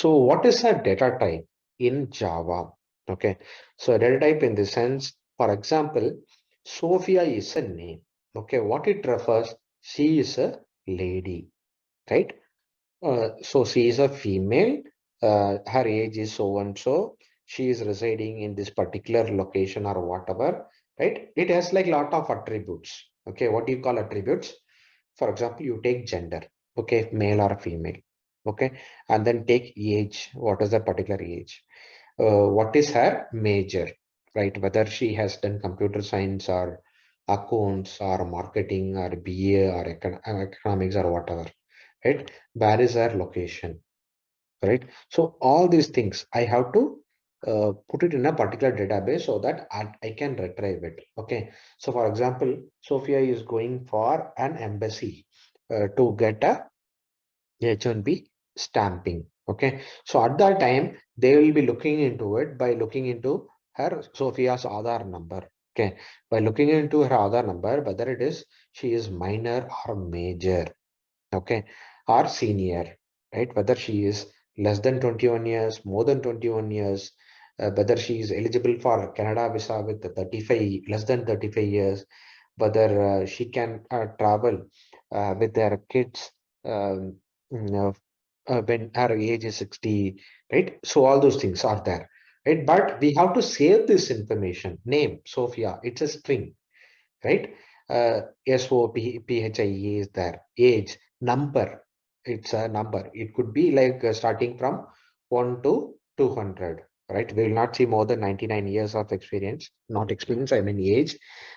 So what is a data type in Java? Okay, so a data type in the sense, for example, Sophia is a name. Okay, what it refers, she is a lady, right? So she is a female, her age is so and so, she is residing in this particular location or whatever, right? It has like lot of attributes. Okay, what do you call attributes? For example, you take gender, okay, male or female, okay, and then take age. What is the particular age? What is her major, right? Whether she has done computer science or accounts or marketing or BA or economics or whatever, right? Where is her location, right? So all these things I have to put it in a particular database so that I can retrieve it. Okay. So for example, Sophia is going for an embassy to get a H1B stamping. Okay. So at that time, they will be looking into it by looking into her Sophia's Aadhaar number. Okay. By looking into her Aadhaar number, whether it is she is minor or major, okay, or senior, right? Whether she is less than 21 years, more than 21 years, whether she is eligible for Canada visa with 35, less than 35 years, whether she can travel with their kids um, you know, when her age is 60, right? So all those things are there, right? But we have to save this information. Name, Sophia, it's a string, right? SOPHIA is there. Age, number, it's a number. It could be like starting from 1 to 200, right? We will not see more than 99 years of experience. Not experience, I mean age.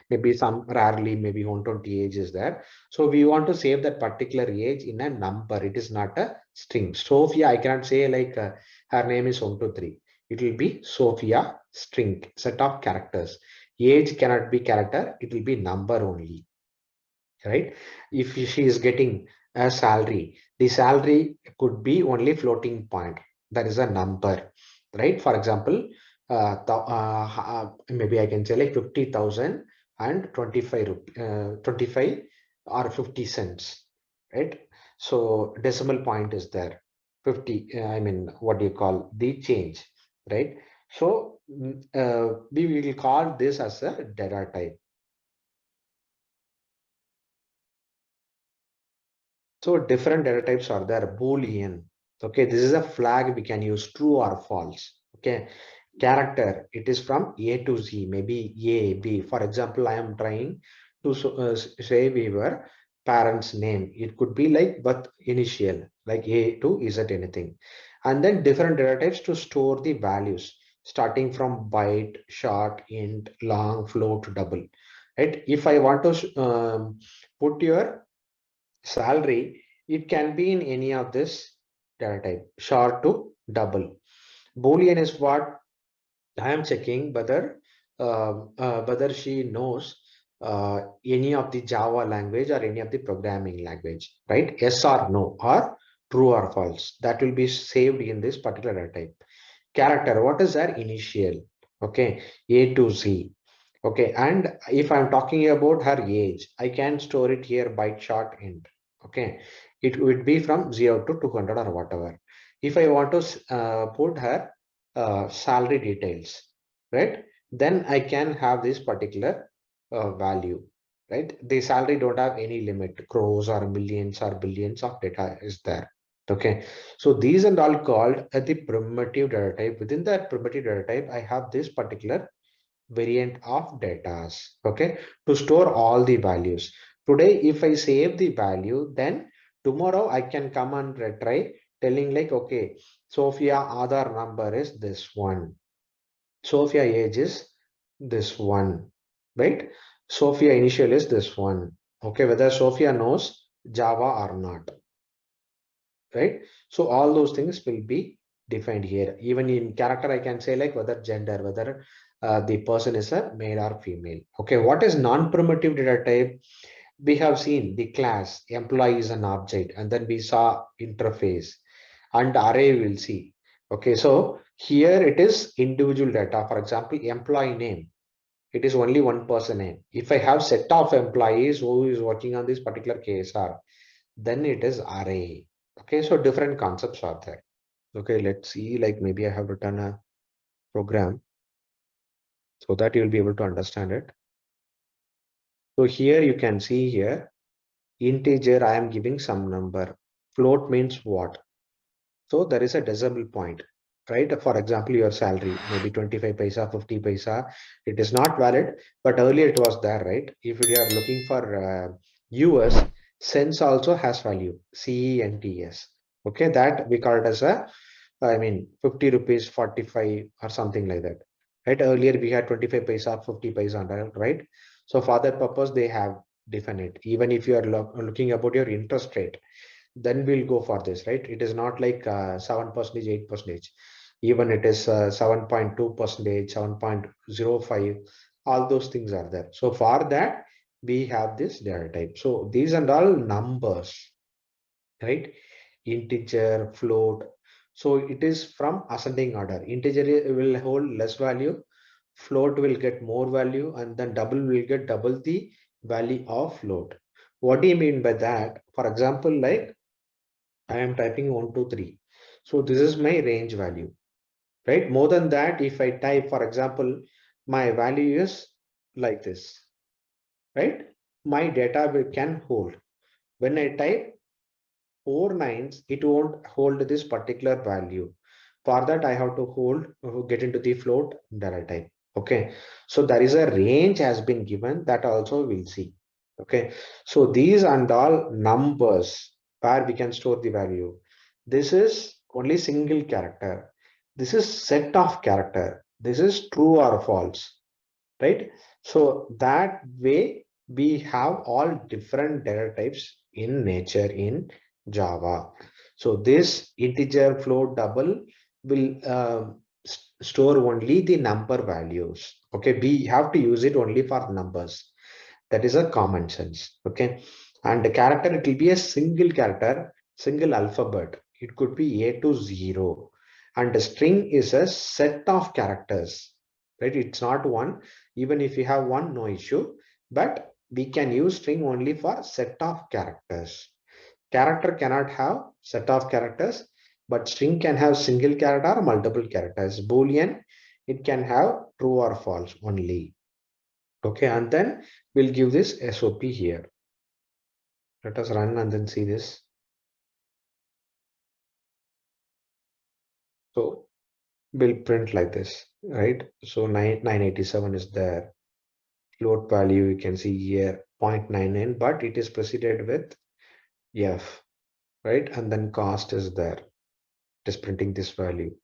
Maybe some rarely, maybe 120 age is there. So we want to save that particular age in a number. It is not a string. Sophia, I cannot say like her name is 123. It will be Sophia string, set of characters. Age cannot be character, it will be number only, right? If she is getting a salary, the salary could be only floating point. That is a number, right? For example, maybe I can say like 50,000 and 25 or 50 cents, right? So decimal point is there. 50, I mean, what do you call the change, right? So we will call this as a data type. So different data types are there. Boolean. Okay, this is a flag we can use true or false. Okay, character. It is from A to Z. Maybe A, B. For example, I am trying to say we were parents' name. It could be like but initial, like A to Z anything. And then different data types to store the values, starting from byte, short, int, long, float, double. Right? If I want to put your salary, it can be in any of this data type, short to double. Boolean is what I am checking whether she knows any of the Java language or any of the programming language, right? Yes or no, or true or false. That will be saved in this particular data type. Character, what is our initial? Okay, A to Z. Okay, and if I'm talking about her age, I can store it here by short int. Okay, it would be from 0 to 200 or whatever. If I want to put her salary details, right, then I can have this particular value, right? The salary don't have any limit, crores or millions or billions of data is there. Okay, so these and all called the primitive data type. Within that primitive data type, I have this particular variant of data, okay, to store all the values. Today, if I save the value, then tomorrow I can come and retry telling like, okay, Sophia Aadhaar number is this one. Sophia age is this one, right? Sophia initial is this one. Okay, whether Sophia knows Java or not, right? So all those things will be defined here. Even in character, I can say like whether gender, whether the person is a male or female. Okay, what is non-primitive data type? We have seen the class, employee is an object, and then we saw interface and array we'll see. Okay, so here it is individual data. For example, employee name. It is only one person name. If I have set of employees who is working on this particular KSR, then it is array. Okay, so different concepts are there. Okay, let's see, like maybe I have written a program so that you'll be able to understand it. So here you can see here, integer, I am giving some number. Float means what? So there is a decimal point, right? For example, your salary, maybe 25 paisa, 50 paisa, it is not valid, but earlier it was there, right? If you are looking for US, cents also has value, CENTS. Okay, that we call it as a, I mean, 50 rupees, 45 or something like that, right? Earlier we had 25 paisa, 50 paisa, right? So for that purpose, they have definite. Even if you are looking about your interest rate, then we'll go for this, right? It is not like 7%, 8%. Even it is 7.2%, 7.05. All those things are there. So for that, we have this data type. So these and all numbers, right? Integer, float. So it is from ascending order. Integer will hold less value, float will get more value, and then double will get double the value of float. What do you mean by that? For example, like I am typing 1, 2, 3. So this is my range value, right? More than that, if I type, for example, my value is like this, right? My data can hold. When I type 4 nines, it won't hold this particular value. For that, I have to get into the float data type. Okay. So there is a range has been given that also we'll see. Okay. So these and all numbers where we can store the value. This is only single character. This is set of character. This is true or false, right? So that way we have all different data types in nature in Java. So this integer, float, double will store only the number values. Okay, we have to use it only for numbers. That is a common sense. Okay, and the character, it will be a single character, single alphabet. It could be A to zero, and the string is a set of characters, right? It's not one. Even if you have one, no issue, but we can use string only for set of characters. Character cannot have set of characters, but string can have single character or multiple characters. Boolean, it can have true or false only. Okay, and then we'll give this SOP here. Let us run and then see this. So we'll print like this, right? So 987 is there. Float value, you can see here 0.99, but it is preceded with F, right? And then cost is there. It is printing this value.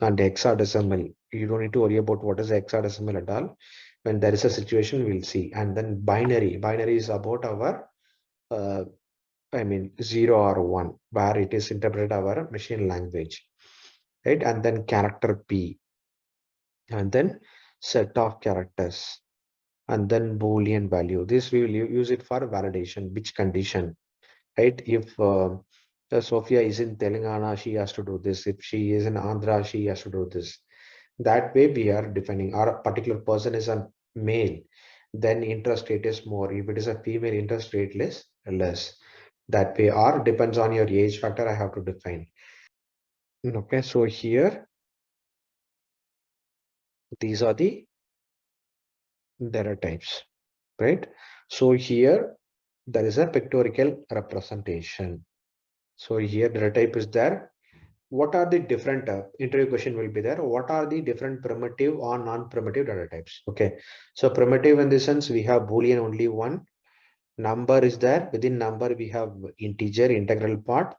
And hexadecimal, you don't need to worry about what is hexadecimal at all. When there is a situation, we'll see. And then binary is about our uh, I mean 0 or 1, where it is interpreted our machine language, right? And then character P, and then set of characters, and then Boolean value. This we will use it for validation, which condition, right? If Sophia is in Telangana, she has to do this. If she is in Andhra, she has to do this. That way we are defining, or a particular person is a male, then interest rate is more. If it is a female, interest rate less. That way, or depends on your age factor, I have to define. Okay, so here, these are the data types, right? So here, there is a pictorial representation. So here, data type is there. What are the different interview question will be there? What are the different primitive or non-primitive data types? Okay, so primitive in the sense we have Boolean only one. Number is there. Within number, we have integer, integral part.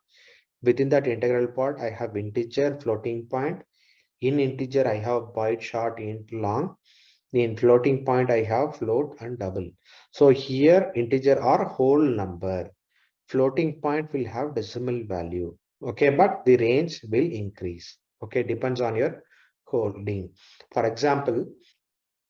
Within that integral part, I have integer, floating point. In integer, I have byte, short, int, long. In floating point, I have float and double. So here, integer are whole number. Floating point will have decimal value. Okay, but the range will increase. Okay, depends on your holding. For example,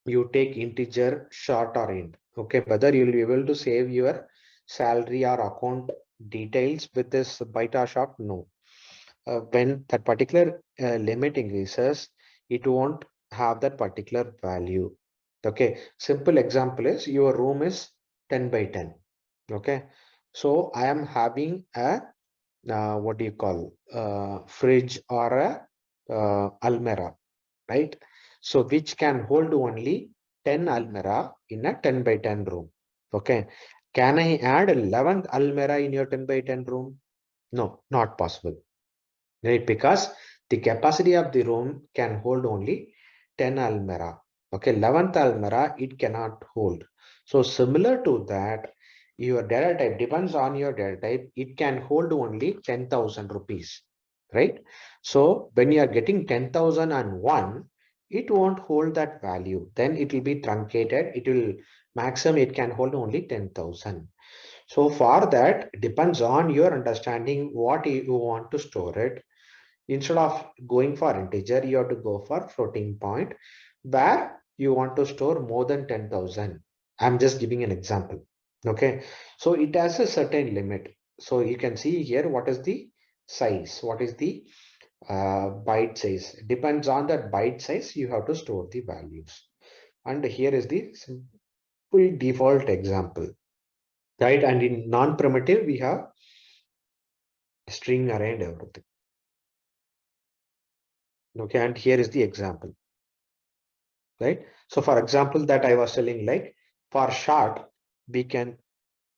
you take integer, short or int. Okay, whether you'll be able to save your salary or account details with this byte or short? No. When that particular limit increases, it won't have that particular value. Okay, simple example is your room is 10 by 10. Okay, so I am having a what do you call, fridge or a almirah, right? So which can hold only 10 almirah in a 10 by 10 room. Okay. Can I add 11th almirah in your 10 by 10 room? No, not possible, right? Because the capacity of the room can hold only 10 almirah. Okay, 11th almirah it cannot hold. So similar to that, your data type depends on your data type. It can hold only 10,000 rupees, right? So when you are getting 10,001, it won't hold that value. Then it will be truncated. It will maximum. It can hold only 10,000. So for that, depends on your understanding what you want to store it. Instead of going for integer, you have to go for floating point where you want to store more than 10,000. I'm just giving an example. Okay. So it has a certain limit. So you can see here what is the size, what is the byte size. Depends on that byte size, you have to store the values. And here is the simple default example, right? And in non-primitive, we have string array and everything. Okay, and here is the example, right? So for example, that I was telling, like for short, we can,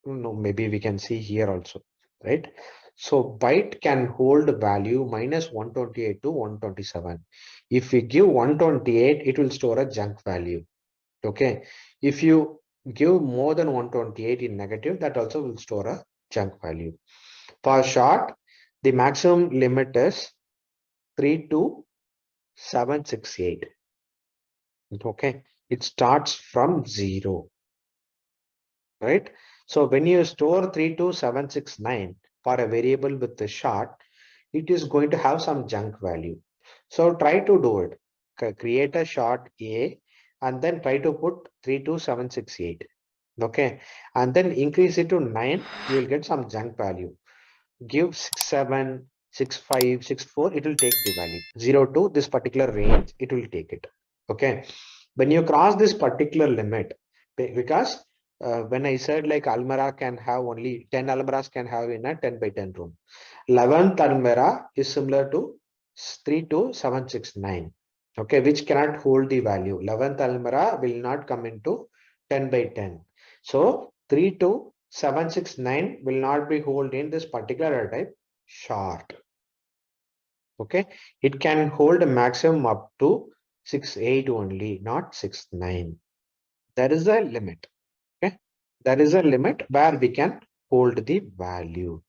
no, maybe we can see here also, right? So byte can hold value minus 128 to 127. If we give 128, it will store a junk value. Okay. If you give more than 128 in negative, that also will store a junk value. For short, the maximum limit is 32768. Okay, it starts from 0, right? So when you store 32769 for a variable with the short, it is going to have some junk value. So try to do it. Create a short A and then try to put 32768. Okay, and then increase it to 9, you will get some junk value. Give 67, 65, 64, it will take the value. 0 to this particular range, it will take it. Okay. When you cross this particular limit, because when I said like Almera can have only 10 Almeras can have in a 10 by 10 room. 11th Almera is similar to 32769. Okay, which cannot hold the value. 11th Almera will not come into 10 by 10. So 32769 will not be hold in this particular type short. Okay, it can hold a maximum up to 68 only, not 69. There is a limit. Okay, there is a limit where we can hold the value.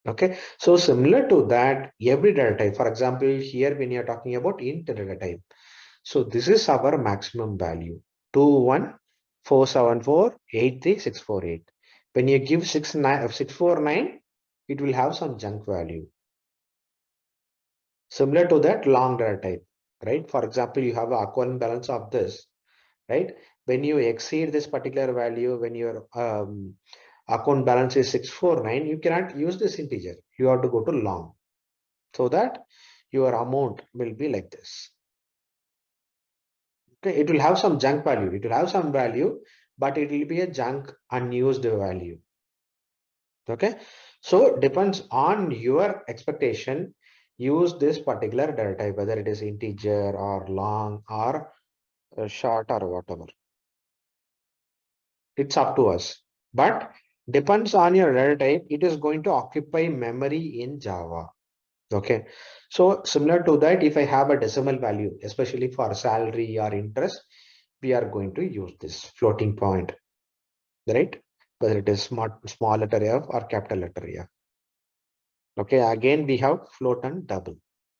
Okay, so similar to that, every data type, for example, here when you're talking about int data type, so this is our maximum value 214748368. When you give 649, it will have some junk value. Similar to that long data type, right? For example, you have an equivalent balance of this, right? When you exceed this particular value, when your account balance is 649, you cannot use this integer. You have to go to long so that your amount will be like this. Okay, it will have some junk value. It will have some value, but it will be a junk unused value. Okay, so depends on your expectation. Use this particular data type, whether it is integer or long or short or whatever. It's up to us, but depends on your data type. It is going to occupy memory in Java. Okay, so similar to that, if I have a decimal value, especially for salary or interest, we are going to use this floating point, right? Whether it is small letter F or capital letter F. Okay, again we have float and double.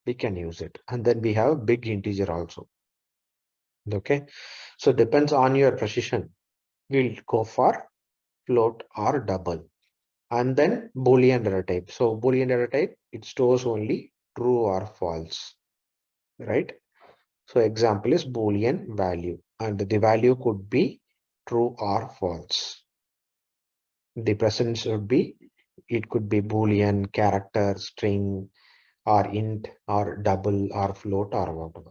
We can use it, and then we have big integer also. Okay, so depends on your precision. We'll go for float or double. And then Boolean data type. So Boolean data type, it stores only true or false, right? So example is Boolean value, and the value could be true or false. The present should be, it could be Boolean, character, string, or int, or double, or float, or whatever.